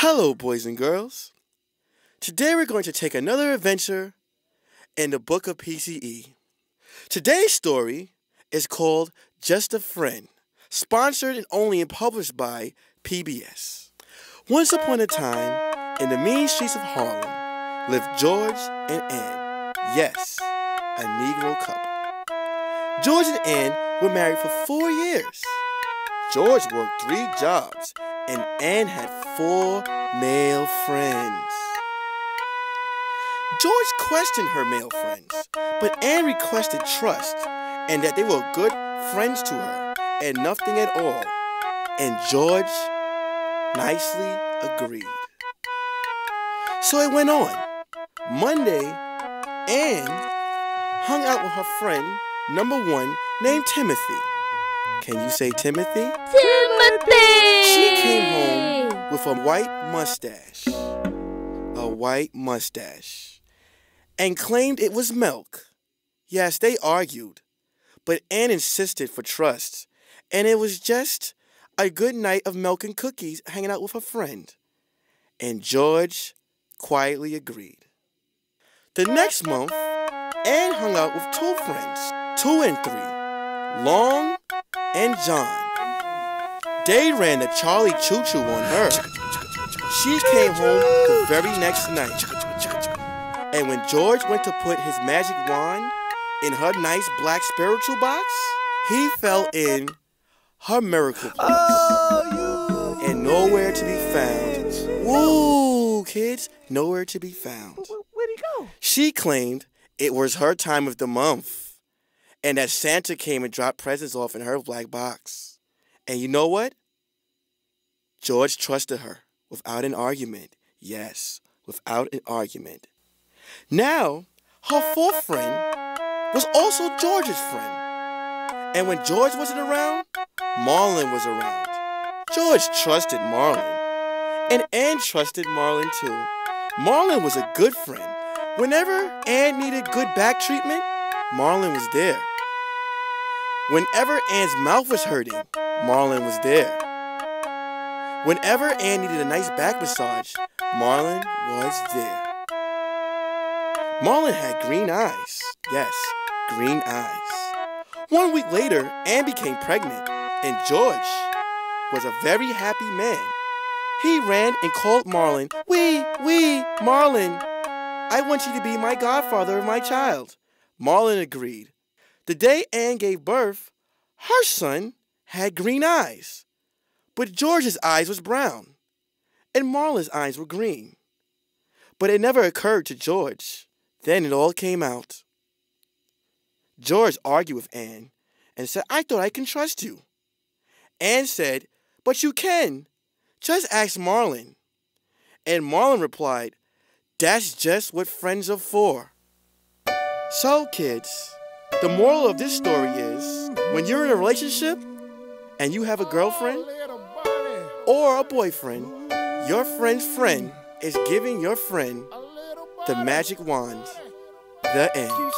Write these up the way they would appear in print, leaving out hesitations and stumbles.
Hello, boys and girls. Today we're going to take another adventure in the book of PCE. Today's story is called Just a Friend, sponsored and only published by PBS. Once upon a time, in the mean streets of Harlem, lived George and Ann. Yes, a Negro couple. George and Ann were married for 4 years. George worked 3 jobs, and Ann had 4 male friends. George questioned her male friends, but Ann requested trust and that they were good friends to her and nothing at all. And George nicely agreed. So it went on. Monday, Ann hung out with her friend, number 1, named Timothy. Can you say Timothy? Timothy! She came home with a white mustache. A white mustache. And claimed it was milk. Yes, they argued. But Ann insisted for trust. And it was just a good night of milk and cookies hanging out with her friend. And George quietly agreed. The next month, Ann hung out with 2 friends, 2 and 3, Long and John. They ran the Charlie Choo Choo on her. She came home the very next night. And when George went to put his magic wand in her nice black spiritual box, he fell in her miracle place. And nowhere to be found. Woo, kids, nowhere to be found. Where'd he go? She claimed it was her time of the month, and that Santa came and dropped presents off in her black box. And you know what? George trusted her without an argument. Yes, without an argument. Now, her 4th friend was also George's friend. And when George wasn't around, Marlon was around. George trusted Marlon. And Ann trusted Marlon too. Marlon was a good friend. Whenever Ann needed good back treatment, Marlon was there. Whenever Ann's mouth was hurting, Marlon was there. Whenever Ann needed a nice back massage, Marlon was there. Marlon had green eyes. Yes, green eyes. 1 week later, Ann became pregnant, and George was a very happy man. He ran and called Marlon, "Wee, Marlon, I want you to be my godfather of my child." Marlon agreed. The day Ann gave birth, her son had green eyes. But George's eyes was brown, and Marlon's eyes were green. But it never occurred to George. Then it all came out. George argued with Ann and said, "I thought I can trust you." Ann said, "But you can. Just ask Marlon." And Marlon replied, "That's just what friends are for." So, kids, the moral of this story is, when you're in a relationship and you have a girlfriend or a boyfriend, your friend's friend is giving your friend the magic wand. The end.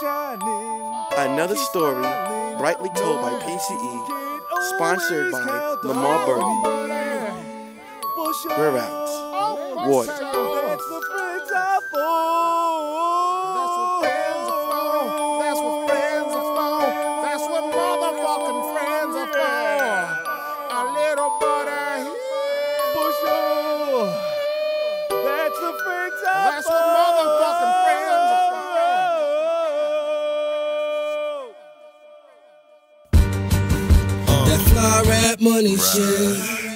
Another story brightly told by PCE, sponsored by Lamar Burton. We're out. Water. That's what motherfucking friends are for. That fly rap money shit.